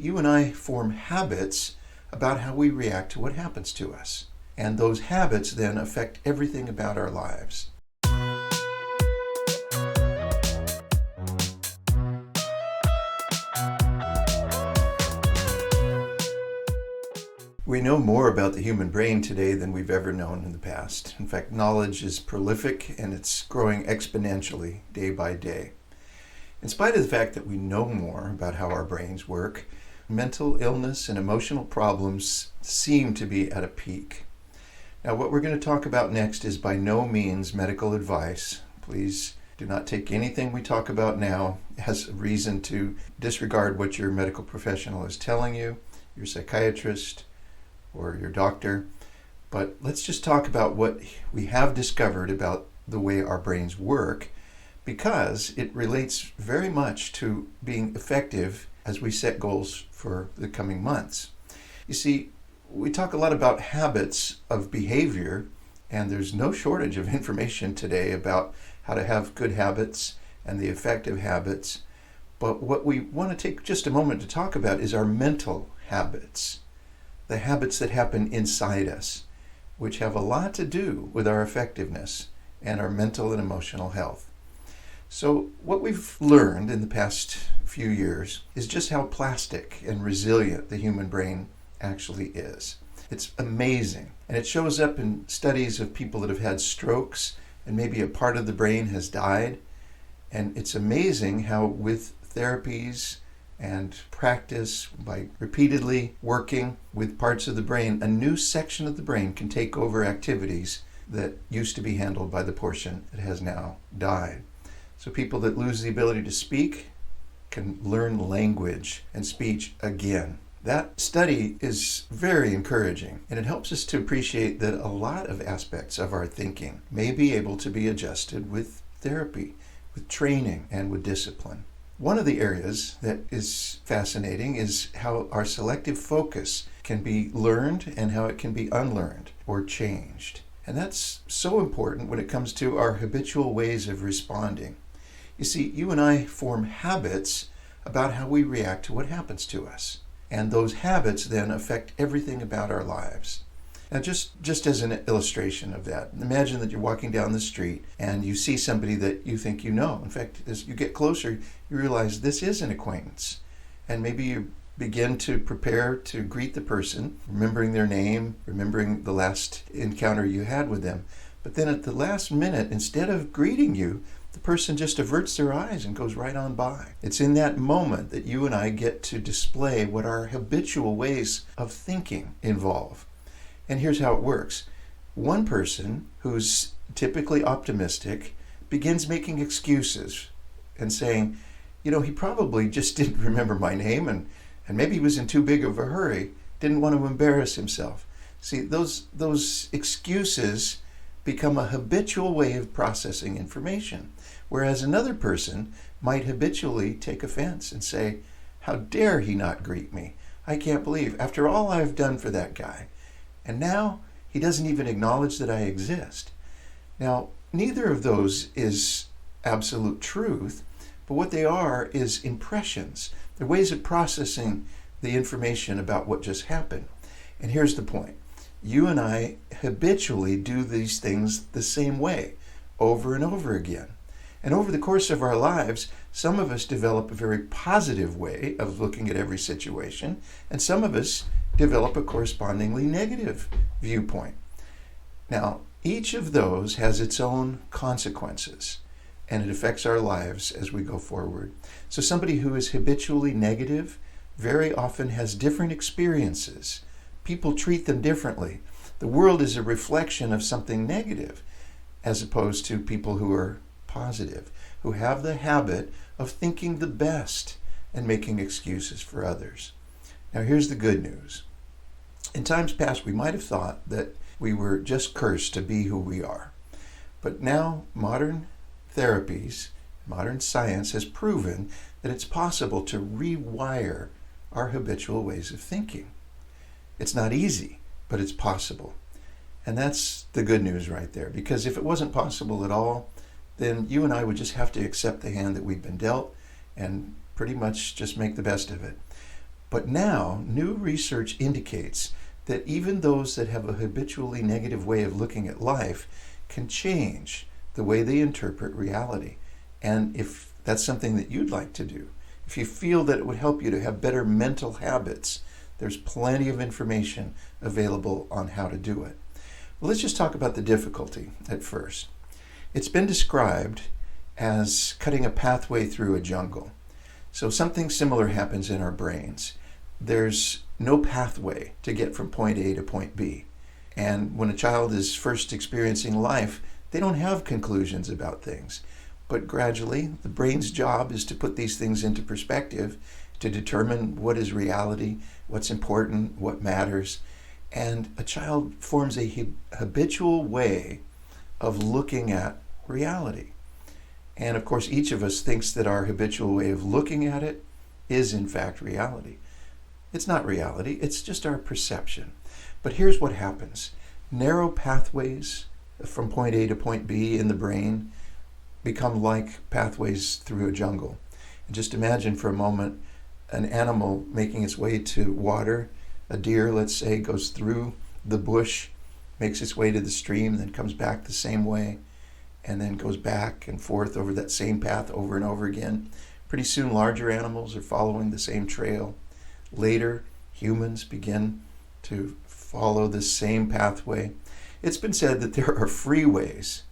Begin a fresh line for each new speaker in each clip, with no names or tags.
you and I form habits about how we react to what happens to us. And those habits then affect everything about our lives. We know more about the human brain today than we've ever known in the past. In fact, knowledge is prolific and it's growing exponentially day by day. In spite of the fact that we know more about how our brains work, mental illness and emotional problems seem to be at a peak. Now, what we're going to talk about next is by no means medical advice. Please do not take anything we talk about now as a reason to disregard what your medical professional is telling you, your psychiatrist, or your doctor. But let's just talk about what we have discovered about the way our brains work, because it relates very much to being effective as we set goals for the coming months. You see, we talk a lot about habits of behavior, and there's no shortage of information today about how to have good habits and the effective habits. But what we want to take just a moment to talk about is our mental habits, the habits that happen inside us, which have a lot to do with our effectiveness and our mental and emotional health. So what we've learned in the past few years is just how plastic and resilient the human brain actually is. It's amazing. And it shows up in studies of people that have had strokes and maybe a part of the brain has died. And it's amazing how with therapies and practice, by repeatedly working with parts of the brain, a new section of the brain can take over activities that used to be handled by the portion that has now died. So people that lose the ability to speak can learn language and speech again. That study is very encouraging, and it helps us to appreciate that a lot of aspects of our thinking may be able to be adjusted with therapy, with training, and with discipline. One of the areas that is fascinating is how our selective focus can be learned and how it can be unlearned or changed. And that's so important when it comes to our habitual ways of responding. You see, you and I form habits about how we react to what happens to us. And those habits then affect everything about our lives. Now, just as an illustration of that, imagine that you're walking down the street and you see somebody that you think you know. In fact, as you get closer, you realize this is an acquaintance. And maybe you begin to prepare to greet the person, remembering their name, remembering the last encounter you had with them. But then at the last minute, instead of greeting you, the person just averts their eyes and goes right on by. It's in that moment that you and I get to display what our habitual ways of thinking involve. And here's how it works. One person who's typically optimistic begins making excuses and saying, he probably just didn't remember my name and maybe he was in too big of a hurry, didn't want to embarrass himself. See, those excuses become a habitual way of processing information, whereas another person might habitually take offense and say, how dare he not greet me? I can't believe, after all I've done for that guy, and now he doesn't even acknowledge that I exist. Now, neither of those is absolute truth, but what they are is impressions. They're ways of processing the information about what just happened. And here's the point. You and I habitually do these things the same way, over and over again. And over the course of our lives, some of us develop a very positive way of looking at every situation, and some of us develop a correspondingly negative viewpoint. Now, each of those has its own consequences, and it affects our lives as we go forward. So somebody who is habitually negative very often has different experiences. People treat them differently. The world is a reflection of something negative, as opposed to people who are positive, who have the habit of thinking the best and making excuses for others. Now, here's the good news. In times past, we might have thought that we were just cursed to be who we are. But now, modern therapies, modern science has proven that it's possible to rewire our habitual ways of thinking. It's not easy, but it's possible. And that's the good news right there, because if it wasn't possible at all, then you and I would just have to accept the hand that we've been dealt and pretty much just make the best of it. But now, new research indicates that even those that have a habitually negative way of looking at life can change the way they interpret reality. And if that's something that you'd like to do, if you feel that it would help you to have better mental habits, there's plenty of information available on how to do it. Well, let's just talk about the difficulty at first. It's been described as cutting a pathway through a jungle. So something similar happens in our brains. There's no pathway to get from point A to point B. And when a child is first experiencing life, they don't have conclusions about things. But gradually, the brain's job is to put these things into perspective, to determine what is reality, what's important, what matters. And a child forms a habitual way of looking at reality. And of course, each of us thinks that our habitual way of looking at it is in fact reality. It's not reality, it's just our perception. But here's what happens. Narrow pathways from point A to point B in the brain become like pathways through a jungle. And just imagine for a moment an animal making its way to water. A deer, let's say, goes through the bush, makes its way to the stream, then comes back the same way, and then goes back and forth over that same path over and over again. Pretty soon larger animals are following the same trail. Later, humans begin to follow the same pathway. It's been said that there are freeways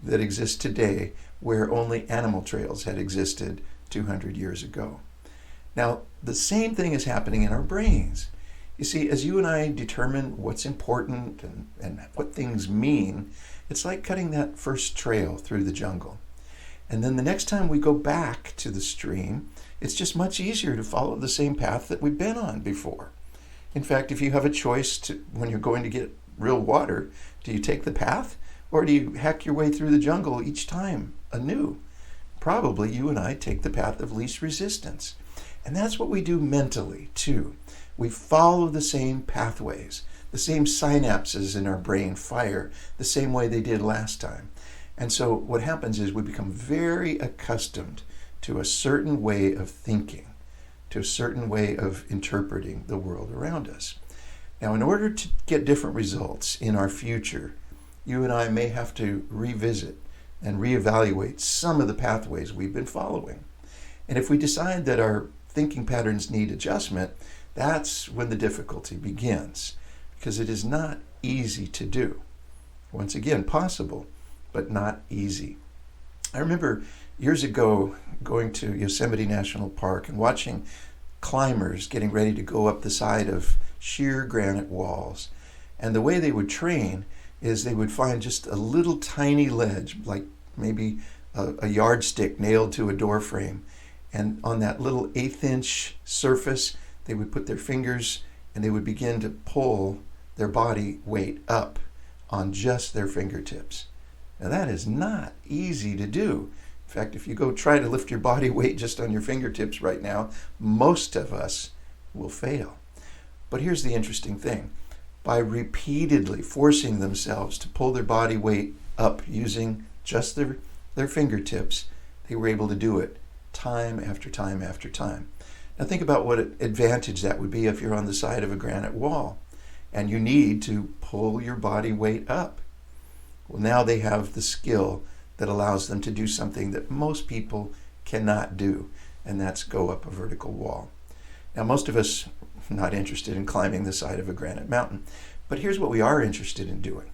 that exist today where only animal trails had existed 200 years ago. Now, the same thing is happening in our brains. You see, as you and I determine what's important and what things mean, it's like cutting that first trail through the jungle. And then the next time we go back to the stream, it's just much easier to follow the same path that we've been on before. In fact, if you have a choice to, when you're going to get real water, do you take the path or do you hack your way through the jungle each time anew? Probably you and I take the path of least resistance. And that's what we do mentally too. We follow the same pathways, the same synapses in our brain fire the same way they did last time. And so what happens is we become very accustomed to a certain way of thinking, to a certain way of interpreting the world around us. Now, in order to get different results in our future, you and I may have to revisit and reevaluate some of the pathways we've been following. And if we decide that our thinking patterns need adjustment, that's when the difficulty begins, because it is not easy to do. Once again, possible, but not easy. I remember years ago going to Yosemite National Park and watching climbers getting ready to go up the side of sheer granite walls. And the way they would train is they would find just a little tiny ledge, like maybe a yardstick nailed to a door frame. And on that little 1/8 inch surface, they would put their fingers and they would begin to pull their body weight up on just their fingertips. Now that is not easy to do. In fact, if you go try to lift your body weight just on your fingertips right now, most of us will fail. But here's the interesting thing. By repeatedly forcing themselves to pull their body weight up using just their fingertips, they were able to do it time after time after time. Now think about what advantage that would be if you're on the side of a granite wall and you need to pull your body weight up. Well, now they have the skill that allows them to do something that most people cannot do, and that's go up a vertical wall. Now, most of us are not interested in climbing the side of a granite mountain, but here's what we are interested in doing.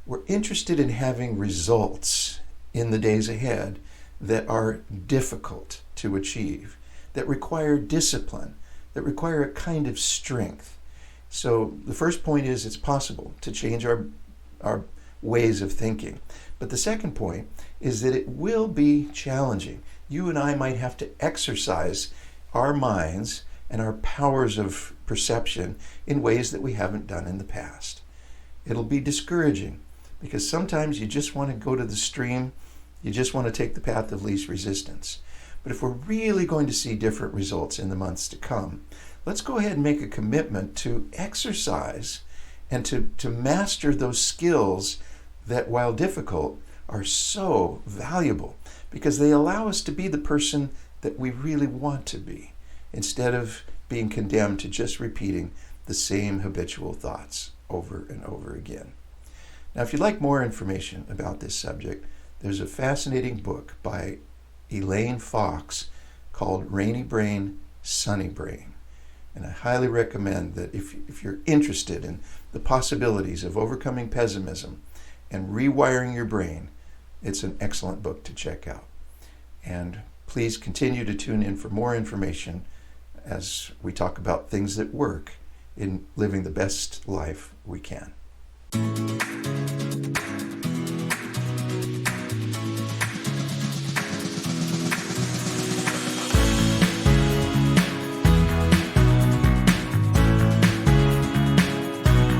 We're interested in having results in the days ahead that are difficult to achieve, that require discipline, that require a kind of strength. So the first point is it's possible to change our ways of thinking. But the second point is that it will be challenging. You and I might have to exercise our minds and our powers of perception in ways that we haven't done in the past. It'll be discouraging because sometimes you just want to go to the stream, you just want to take the path of least resistance. But if we're really going to see different results in the months to come, let's go ahead and make a commitment to exercise and to master those skills that, while difficult, are so valuable because they allow us to be the person that we really want to be instead of being condemned to just repeating the same habitual thoughts over and over again. Now, if you'd like more information about this subject, there's a fascinating book by Elaine Fox called Rainy Brain, Sunny Brain. And I highly recommend that if you're interested in the possibilities of overcoming pessimism and rewiring your brain, it's an excellent book to check out. And please continue to tune in for more information as we talk about things that work in living the best life we can.